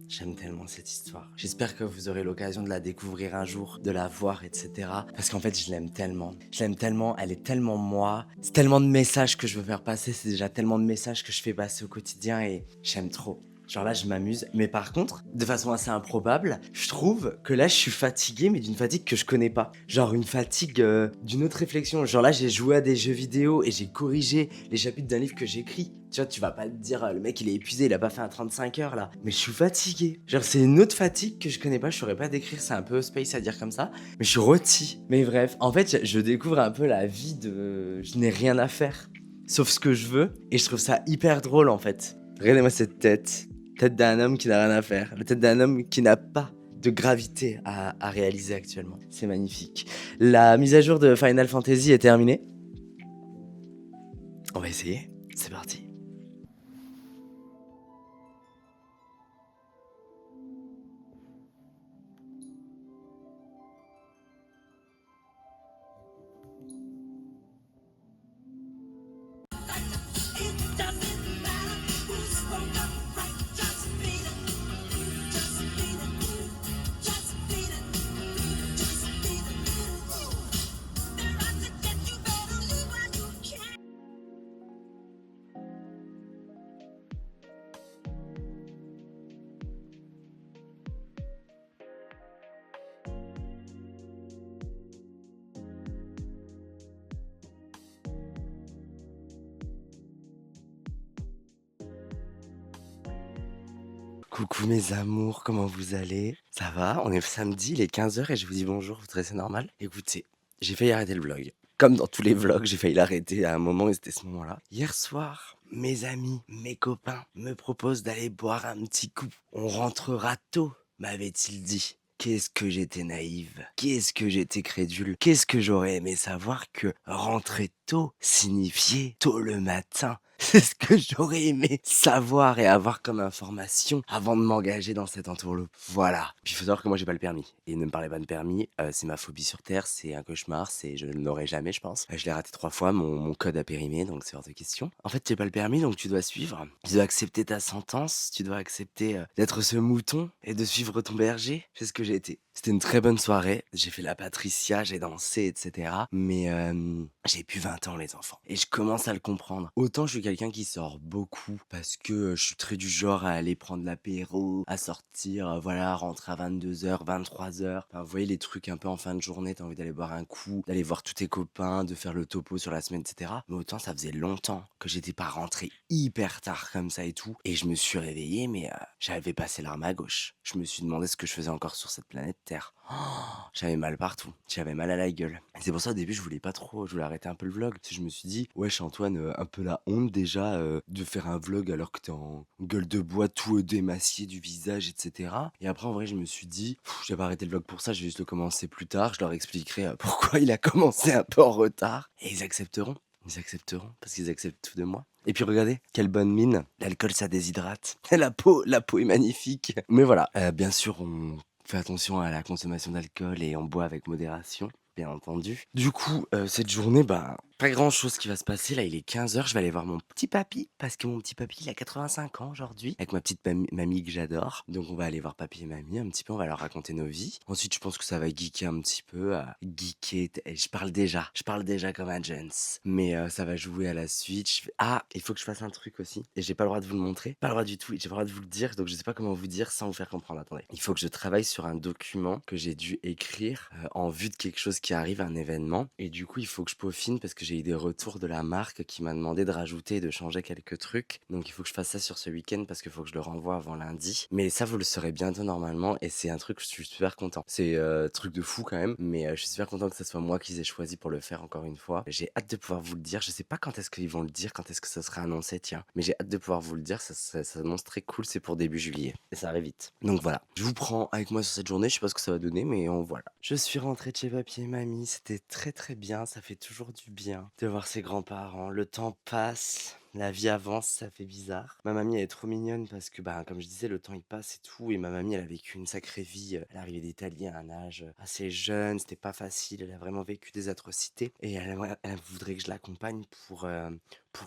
J'aime tellement cette histoire. J'espère que vous aurez l'occasion de la découvrir un jour, de la voir, etc. Parce qu'en fait, je l'aime tellement. Je l'aime tellement, elle est tellement moi. C'est tellement de messages que je veux faire passer, c'est déjà tellement de messages que je fais passer au quotidien et j'aime trop. Genre là, je m'amuse. Mais par contre, de façon assez improbable, je trouve que là, je suis fatigué, mais d'une fatigue que je connais pas. Genre une fatigue d'une autre réflexion. Genre là, j'ai joué à des jeux vidéo et j'ai corrigé les chapitres d'un livre que j'écris. Tu vois, tu vas pas te dire, le mec il est épuisé, il a pas fait un 35 heures là. Mais je suis fatigué. Genre, c'est une autre fatigue que je connais pas, je saurais pas décrire, c'est un peu space à dire comme ça. Mais je suis rôti. Mais bref, en fait, je découvre un peu la vie de. Je n'ai rien à faire. Sauf ce que je veux. Et je trouve ça hyper drôle en fait. Regardez-moi cette tête. Tête d'un homme qui n'a rien à faire. La tête d'un homme qui n'a pas de gravité à réaliser actuellement. C'est magnifique. La mise à jour de Final Fantasy est terminée. On va essayer. C'est parti. It doesn't matter who spoke up right, just beat it. Just beat it. Just beat it. Just beat it. They're out to get you, better leave while you can. Coucou mes amours, comment vous allez? Ça va? On est samedi, il est 15h et je vous dis bonjour, vous trouvez ça normal? Écoutez, j'ai failli arrêter le vlog. Comme dans tous les vlogs, j'ai failli l'arrêter à un moment et c'était ce moment-là. Hier soir, mes amis, mes copains me proposent d'aller boire un petit coup. On rentrera tôt, m'avait-il dit. Qu'est-ce que j'étais naïve, qu'est-ce que j'étais crédule, qu'est-ce que j'aurais aimé savoir que rentrer tôt signifiait tôt le matin. C'est ce que j'aurais aimé savoir et avoir comme information avant de m'engager dans cette entourloupe. Voilà. Puis il faut savoir que moi j'ai pas le permis. Et ne me parlez pas de permis, c'est ma phobie sur Terre, c'est un cauchemar, je ne l'aurai jamais je pense. Je l'ai raté 3 fois, mon code a périmé, donc c'est hors de question. En fait j'ai pas le permis, donc tu dois suivre. Tu dois accepter ta sentence, tu dois accepter d'être ce mouton et de suivre ton berger. C'est ce que j'ai été. C'était une très bonne soirée, j'ai fait la Patricia, j'ai dansé, etc. Mais j'ai plus 20 ans les enfants. Et je commence à le comprendre. Autant je suis quelqu'un qui sort beaucoup parce que je suis très du genre à aller prendre l'apéro, à sortir, voilà, rentrer à 22h, 23h. Enfin, vous voyez les trucs un peu en fin de journée, t'as envie d'aller boire un coup, d'aller voir tous tes copains, de faire le topo sur la semaine, etc. Mais autant ça faisait longtemps que j'étais pas rentré hyper tard comme ça et tout. Et je me suis réveillé, mais j'avais passé l'arme à gauche. Je me suis demandé ce que je faisais encore sur cette planète Terre. Oh, j'avais mal partout, j'avais mal à la gueule. Et c'est pour ça au début je voulais pas trop, je voulais arrêter un peu le vlog. Parce que je me suis dit, wesh Antoine, un peu la honte déjà de faire un vlog alors que t'es en gueule de bois tout démacié du visage, etc. Et après en vrai je me suis dit, j'ai pas arrêté le vlog pour ça, je vais juste le commencer plus tard. Je leur expliquerai pourquoi il a commencé un peu en retard. Et ils accepteront. Ils accepteront parce qu'ils acceptent tout de moi. Et puis regardez, quelle bonne mine. L'alcool, ça déshydrate. La peau est magnifique. Mais voilà, bien sûr, on fait attention à la consommation d'alcool et on boit avec modération, bien entendu. Du coup, cette journée, bah, pas grand-chose qui va se passer. Là, il est 15 h. Je vais aller voir mon petit papy parce que mon petit papy, il a 85 ans aujourd'hui avec ma petite mamie que j'adore. Donc, on va aller voir papy et mamie un petit peu. On va leur raconter nos vies. Ensuite, je pense que ça va geeker un petit peu. Geeker. Et je parle déjà comme un gents. Mais ça va jouer à la Switch. Ah, il faut que je fasse un truc aussi. Et j'ai pas le droit de vous le montrer. Pas le droit du tout. J'ai pas le droit de vous le dire. Donc, je sais pas comment vous dire sans vous faire comprendre. Attendez. Il faut que je travaille sur un document que j'ai dû écrire en vue de quelque chose qui arrive, un événement. Et du coup, il faut que je peaufine parce que j'ai eu des retours de la marque qui m'a demandé de rajouter et de changer quelques trucs. Donc, il faut que je fasse ça sur ce week-end parce qu'il faut que je le renvoie avant lundi. Mais ça, vous le saurez bientôt normalement. Et c'est un truc que je suis super content. C'est truc de fou quand même. Mais je suis super content que ce soit moi qui les ai choisi pour le faire encore une fois. J'ai hâte de pouvoir vous le dire. Je sais pas quand est-ce qu'ils vont le dire, quand est-ce que ça sera annoncé, tiens. Mais j'ai hâte de pouvoir vous le dire. Ça s'annonce très cool. C'est pour début juillet. Et ça arrive vite. Donc voilà. Je vous prends avec moi sur cette journée. Je sais pas ce que ça va donner, mais voilà. Je suis rentré de chez papy et mamie. C'était très très bien. Ça fait toujours du bien de voir ses grands-parents. Le temps passe. La vie avance, ça fait bizarre. Ma mamie, elle est trop mignonne parce que, bah, comme je disais, le temps il passe et tout. Et ma mamie, elle a vécu une sacrée vie. Elle est arrivée d'Italie à un âge assez jeune. C'était pas facile. Elle a vraiment vécu des atrocités. Et elle voudrait que je l'accompagne pour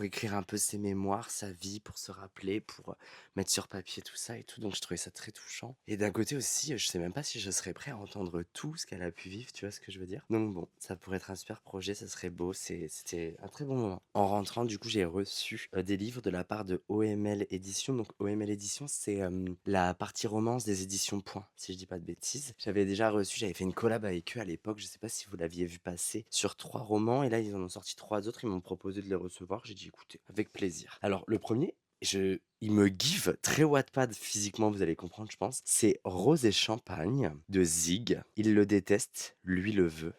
écrire un peu ses mémoires, sa vie, pour se rappeler, pour mettre sur papier tout ça et tout. Donc, je trouvais ça très touchant. Et d'un côté aussi, je sais même pas si je serais prêt à entendre tout ce qu'elle a pu vivre. Tu vois ce que je veux dire? Donc, bon, ça pourrait être un super projet. Ça serait beau. C'était un très bon moment. En rentrant, du coup, j'ai reçu des livres de la part de OML Éditions. Donc OML Éditions, c'est la partie romance des éditions Point, si je dis pas de bêtises. J'avais fait une collab avec eux à l'époque. Je sais pas si vous l'aviez vu passer sur 3 romans. Et là, ils en ont sorti 3 autres. Ils m'ont proposé de les recevoir. J'ai dit écoutez, avec plaisir. Alors le premier, il me give très Wattpad physiquement, vous allez comprendre, je pense. C'est Rose et Champagne de Zig. Il le déteste, lui le veut.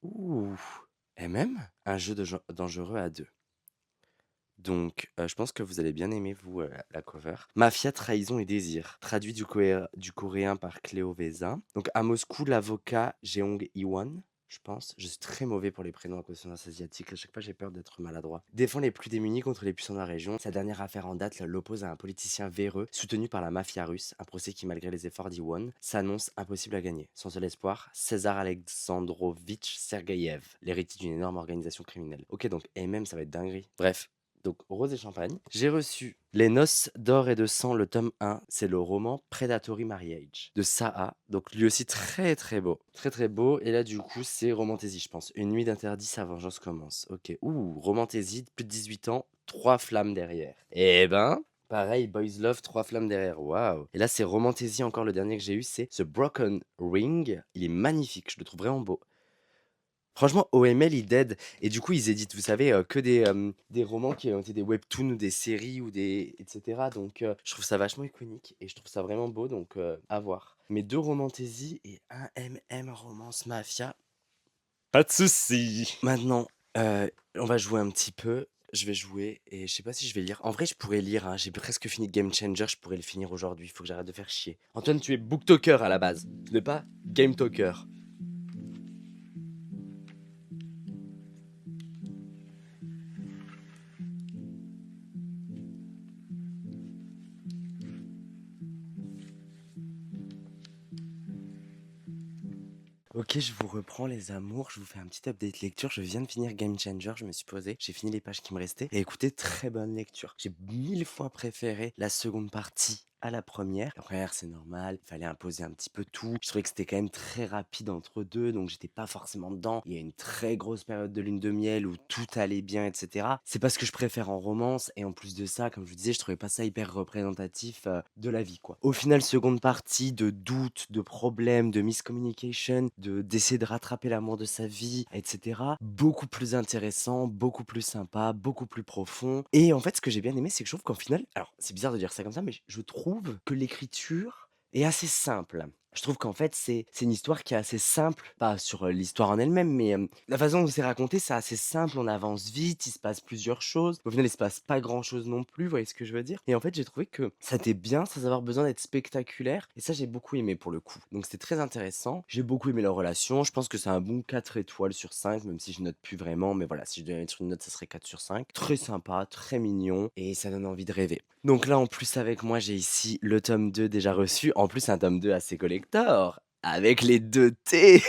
Ouh. Et même un jeu dangereux à deux. Donc, je pense que vous allez bien aimer, vous, la cover. Mafia, trahison et désir, traduit du coréen par Cléo Veza. Donc, à Moscou, l'avocat Jeong Iwan, je pense. Je suis très mauvais pour les prénoms à consonance asiatique. À chaque fois, j'ai peur d'être maladroit. Défend les plus démunis contre les puissants de la région. Sa dernière affaire en date l'oppose à un politicien véreux, soutenu par la mafia russe. Un procès qui, malgré les efforts d'Iwan, s'annonce impossible à gagner. Son seul espoir, César Alexandrovitch Sergeyev, l'héritier d'une énorme organisation criminelle. Ok, donc, et même, ça va être dinguerie. Bref. Donc, Rose et Champagne. J'ai reçu Les Noces d'or et de sang, le tome 1. C'est le roman Predatory Marriage de Saha. Donc, lui aussi très très beau. Très très beau. Et là, du coup, c'est Romantaisie, je pense. Une nuit d'interdit, sa vengeance commence. Ok. Ouh, Romantaisie, plus de 18 ans, 3 flammes derrière. Eh ben. Pareil, Boys Love, 3 flammes derrière. Waouh. Et là, c'est Romantaisie, encore le dernier que j'ai eu, c'est The Broken Ring. Il est magnifique, je le trouve vraiment beau. Franchement, OML, ils dead. Et du coup, ils éditent, vous savez, que des romans qui ont été des webtoons ou des séries ou des etc. Donc, je trouve ça vachement iconique et je trouve ça vraiment beau. Donc, à voir. Mes 2 Romantaisie et un MM Romance Mafia. Pas de souci. Maintenant, on va jouer un petit peu. Je vais jouer et je sais pas si je vais lire. En vrai, je pourrais lire, hein. J'ai presque fini Game Changer. Je pourrais le finir aujourd'hui. Il faut que j'arrête de faire chier. Antoine, tu es booktalker à la base. Tu n'es pas game talker. Ok, je vous reprends les amours, je vous fais un petit update lecture. Je viens de finir Game Changer, je me suis posé, j'ai fini les pages qui me restaient. Et écoutez, très bonne lecture. J'ai 1000 fois préféré la seconde partie à la première. La première, c'est normal, il fallait imposer un petit peu tout. Je trouvais que c'était quand même très rapide entre deux, donc j'étais pas forcément dedans. Il y a une très grosse période de lune de miel où tout allait bien, etc. C'est pas ce que je préfère en romance, et en plus de ça, comme je vous disais, je trouvais pas ça hyper représentatif de la vie, quoi. Au final, seconde partie de doutes, de problèmes, de miscommunication, d'essayer de rattraper l'amour de sa vie, etc. Beaucoup plus intéressant, beaucoup plus sympa, beaucoup plus profond. Et en fait, ce que j'ai bien aimé, c'est que je trouve qu'en final, alors c'est bizarre de dire ça comme ça, mais je trouve que l'écriture est assez simple. Je trouve qu'en fait, c'est une histoire qui est assez simple, pas sur, l'histoire en elle-même, mais, la façon dont c'est raconté, c'est assez simple, on avance vite, il se passe plusieurs choses. Au final, il se passe pas grand-chose non plus, vous voyez ce que je veux dire? Et en fait, j'ai trouvé que ça était bien sans avoir besoin d'être spectaculaire et ça, j'ai beaucoup aimé pour le coup. Donc c'était très intéressant. J'ai beaucoup aimé leur relation. Je pense que c'est un bon 4 étoiles sur 5, même si je note plus vraiment, mais voilà, si je devais mettre une note, ça serait 4 sur 5. Très sympa, très mignon et ça donne envie de rêver. Donc là, en plus, avec moi, j'ai ici le tome 2 déjà reçu. En plus, un tome 2 assez collector, avec les 2 T.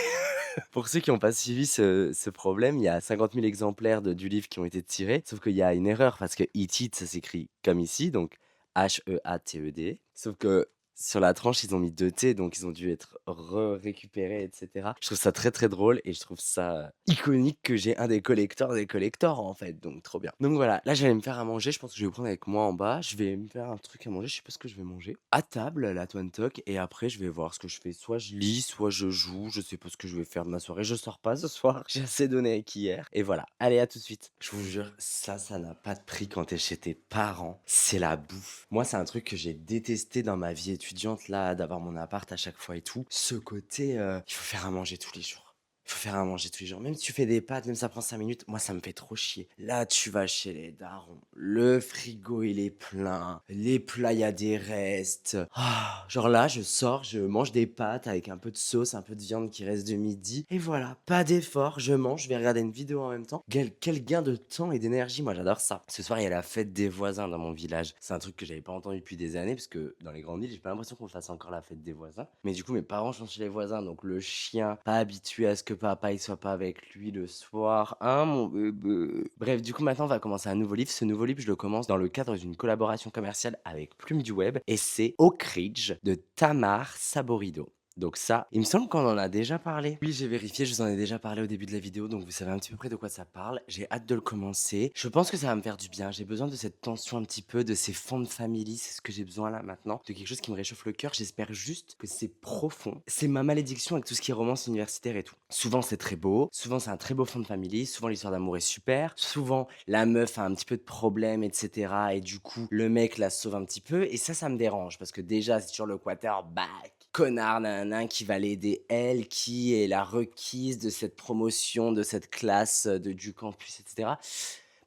Pour ceux qui n'ont pas suivi ce problème, il y a 50 000 exemplaires du livre qui ont été tirés, sauf qu'il y a une erreur parce que Eat It, ça s'écrit comme ici, donc Heated. Sauf que sur la tranche, ils ont mis 2 T, donc ils ont dû être récupérés, etc. Je trouve ça très très drôle et je trouve ça iconique que j'ai un des collectors en fait, donc trop bien. Donc voilà, là j'allais me faire à manger, je pense que je vais prendre avec moi en bas, je vais me faire un truc à manger, je sais pas ce que je vais manger. À table, la Toine Talk, et après je vais voir ce que je fais. Soit je lis, soit je joue, je sais pas ce que je vais faire de ma soirée. Je sors pas ce soir, j'ai assez donné avec hier. Et voilà, allez à tout de suite. Je vous jure, ça n'a pas de prix quand t'es chez tes parents. C'est la bouffe. Moi, c'est un truc que j'ai détesté dans ma vie étudiante, là, d'avoir mon appart à chaque fois et tout. Ce côté, il faut faire à manger tous les jours. Il faut faire à manger tous les jours. Même si tu fais des pâtes, même si ça prend 5 minutes, moi ça me fait trop chier. Là, tu vas chez les darons. Le frigo, il est plein. Les plats, il y a des restes. Ah, genre là, je sors, je mange des pâtes avec un peu de sauce, un peu de viande qui reste de midi. Et voilà, pas d'effort, je mange, je vais regarder une vidéo en même temps. Quel gain de temps et d'énergie, moi j'adore ça. Ce soir, il y a la fête des voisins dans mon village. C'est un truc que j'avais pas entendu depuis des années, parce que dans les grandes villes, j'ai pas l'impression qu'on fasse encore la fête des voisins. Mais du coup, mes parents sont chez les voisins, donc le chien, pas habitué à ce que papa il soit pas avec lui le soir. Hein, mon bébé. Bref, du coup, maintenant, on va commencer un nouveau livre. Ce nouveau livre, je le commence dans le cadre d'une collaboration commerciale avec Plume du Web, et c'est Oak Ridge de Tamar Saborido. Donc ça, il me semble qu'on en a déjà parlé. Oui, j'ai vérifié, je vous en ai déjà parlé au début de la vidéo, donc vous savez un petit peu près de quoi ça parle. J'ai hâte de le commencer. Je pense que ça va me faire du bien. J'ai besoin de cette tension un petit peu, de ces fonds de famille. C'est ce que j'ai besoin là maintenant. De quelque chose qui me réchauffe le cœur. J'espère juste que c'est profond. C'est ma malédiction avec tout ce qui est romance universitaire et tout. Souvent c'est très beau. Souvent c'est un très beau fond de famille. Souvent l'histoire d'amour est super. Souvent la meuf a un petit peu de problème, etc. Et du coup, le mec la sauve un petit peu. Et ça me dérange parce que déjà, c'est toujours le quarterback connard nanana qui va l'aider, elle qui est la requise de cette promotion, de cette classe, du campus, etc.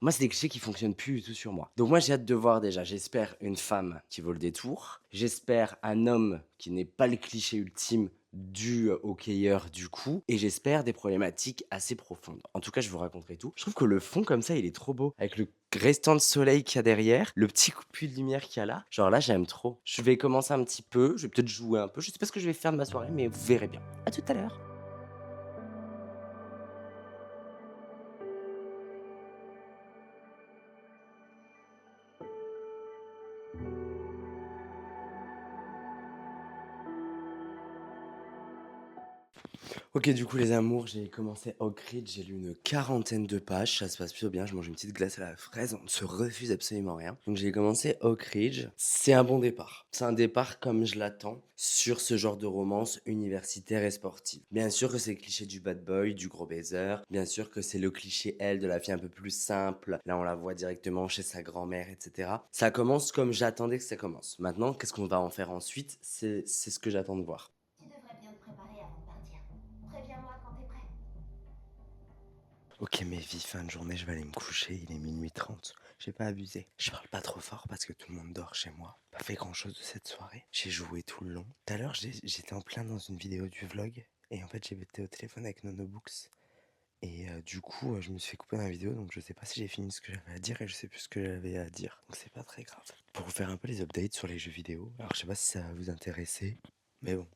Moi, c'est des clichés qui fonctionnent plus du tout sur moi. Donc moi, j'ai hâte de voir déjà. J'espère une femme qui vaut le détour. J'espère un homme qui n'est pas le cliché ultime du hockeyeur du coup. Et j'espère des problématiques assez profondes. En tout cas, je vous raconterai tout. Je trouve que le fond comme ça, il est trop beau. Avec le restant de soleil qu'il y a derrière, le petit coup de pluie de lumière qu'il y a là. Genre là, j'aime trop. Je vais commencer un petit peu. Je vais peut-être jouer un peu. Je sais pas ce que je vais faire de ma soirée, mais vous verrez bien. À tout à l'heure. Ok, du coup, les amours, j'ai commencé Oak Ridge, j'ai lu une quarantaine de pages, ça se passe plutôt bien, je mange une petite glace à la fraise, on ne se refuse absolument rien. Donc j'ai commencé Oak Ridge, c'est un bon départ. C'est un départ comme je l'attends sur ce genre de romance universitaire et sportive. Bien sûr que c'est le cliché du bad boy, du gros baiser, bien sûr que c'est le cliché, elle, de la fille un peu plus simple, là on la voit directement chez sa grand-mère, etc. Ça commence comme j'attendais que ça commence. Maintenant, qu'est-ce qu'on va en faire ensuite, c'est ce que j'attends de voir. Tu devrais bien te préparer avant de partir. Préviens-moi quand t'es prêt. Ok, mes vies, fin de journée, je vais aller me coucher, il est minuit 30. J'ai pas abusé. Je parle pas trop fort parce que tout le monde dort chez moi. Pas fait grand chose de cette soirée. J'ai joué tout le long. Tout à l'heure, j'étais en plein dans une vidéo du vlog. Et en fait, j'étais au téléphone avec NonoBooks. Et du coup, je me suis fait couper dans la vidéo. Donc je sais pas si j'ai fini ce que j'avais à dire et je sais plus ce que j'avais à dire. Donc c'est pas très grave. Pour vous faire un peu les updates sur les jeux vidéo. Alors je sais pas si ça va vous intéresser. Mais bon.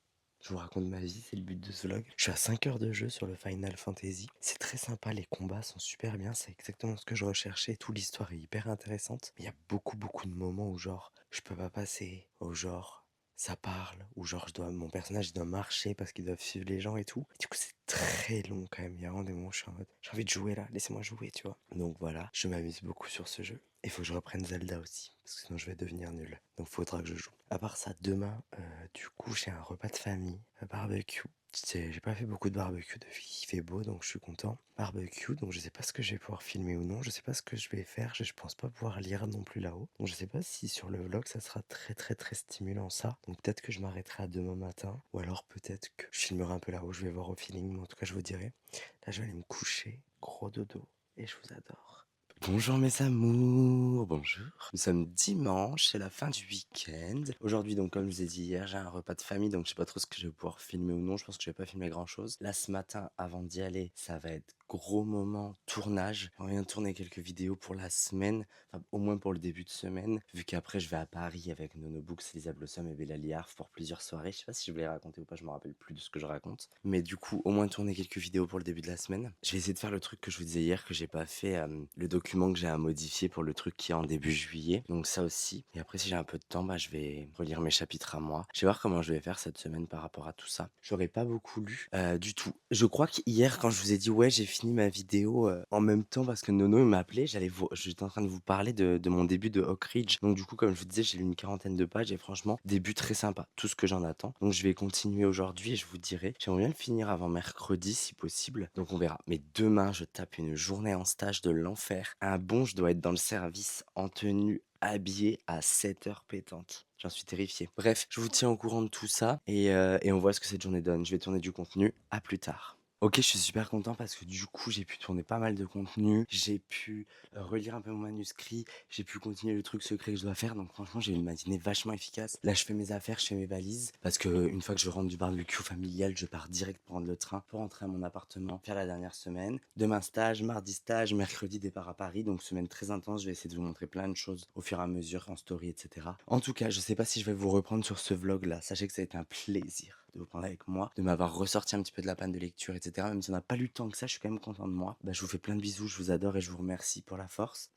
Je vous raconte ma vie, c'est le but de ce vlog. Je suis à 5 heures de jeu sur le Final Fantasy. C'est très sympa, les combats sont super bien, c'est exactement ce que je recherchais. Toute l'histoire est hyper intéressante. Il y a beaucoup de moments où genre, je peux pas passer, où genre, ça parle, où genre, mon personnage il doit marcher parce qu'ils doivent suivre les gens et tout. Et du coup, c'est très long quand même. Il y a vraiment des moments où je suis en mode, j'ai envie de jouer là, laissez-moi jouer, tu vois. Donc voilà, je m'amuse beaucoup sur ce jeu. Et faut que je reprenne Zelda aussi, parce que sinon je vais devenir nul. Donc faudra que je joue. À part ça, demain, du coup, j'ai un repas de famille, un barbecue. J'ai pas fait beaucoup de barbecue depuis qu'il fait beau, donc je suis content. Barbecue, donc je sais pas ce que je vais pouvoir filmer ou non, je sais pas ce que je vais faire, je pense pas pouvoir lire non plus là-haut. Donc je sais pas si sur le vlog ça sera très stimulant ça. Donc peut-être que je m'arrêterai à demain matin, ou alors peut-être que je filmerai un peu là-haut, je vais voir au feeling, mais en tout cas je vous dirai. Là je vais aller me coucher, gros dodo, et je vous adore. Bonjour mes amours, bonjour. Nous sommes dimanche, c'est la fin du week-end. Aujourd'hui, donc comme je vous ai dit hier, j'ai un repas de famille, donc je sais pas trop ce que je vais pouvoir filmer ou non. Je pense que je vais pas filmer grand-chose. Là, ce matin, avant d'y aller, ça va être gros moment tournage. On vient de tourner quelques vidéos pour la semaine, enfin au moins pour le début de semaine, vu qu'après je vais à Paris avec Nono Books, Elisa Blossom et Bella Liarf pour plusieurs soirées. Je sais pas si je voulais raconter ou pas, je me rappelle plus de ce que je raconte. Mais du coup, au moins tourner quelques vidéos pour le début de la semaine. Je vais essayer de faire le truc que je vous disais hier que j'ai pas fait, le document que j'ai à modifier pour le truc qui est en début juillet. Donc ça aussi. Et après, si j'ai un peu de temps, bah, je vais relire mes chapitres à moi. Je vais voir comment je vais faire cette semaine par rapport à tout ça. J'aurais pas beaucoup lu du tout. Je crois qu'hier, quand je vous ai dit ouais, j'ai fini ma vidéo en même temps parce que Nono il m'a appelé, j'étais en train de vous parler de mon début de Oak Ridge. Donc du coup, comme je vous disais, j'ai lu une quarantaine de pages et franchement, début très sympa. Tout ce que j'en attends. Donc je vais continuer aujourd'hui et je vous dirai. J'aimerais bien le finir avant mercredi si possible. Donc on verra. Mais demain, je tape une journée en stage de l'enfer. Je dois être dans le service en tenue habillé à 7 heures pétantes. J'en suis terrifié. Bref, je vous tiens au courant de tout ça et on voit ce que cette journée donne. Je vais tourner du contenu. À plus tard. Ok, je suis super content parce que du coup, j'ai pu tourner pas mal de contenu. J'ai pu relire un peu mon manuscrit. J'ai pu continuer le truc secret que je dois faire. Donc franchement, j'ai eu une matinée vachement efficace. Là, je fais mes affaires, je fais mes valises. Parce que une fois que je rentre du barbecue familial, je pars direct prendre le train pour rentrer à mon appartement, faire la dernière semaine. Demain stage, mardi stage, mercredi départ à Paris. Donc semaine très intense. Je vais essayer de vous montrer plein de choses au fur et à mesure en story, etc. En tout cas, je sais pas si je vais vous reprendre sur ce vlog là. Sachez que ça a été un plaisir de vous prendre avec moi, de m'avoir ressorti un petit peu de la panne de lecture, etc. Même si on n'a pas lu tant que ça, je suis quand même content de moi. Bah, je vous fais plein de bisous, je vous adore et je vous remercie pour la force.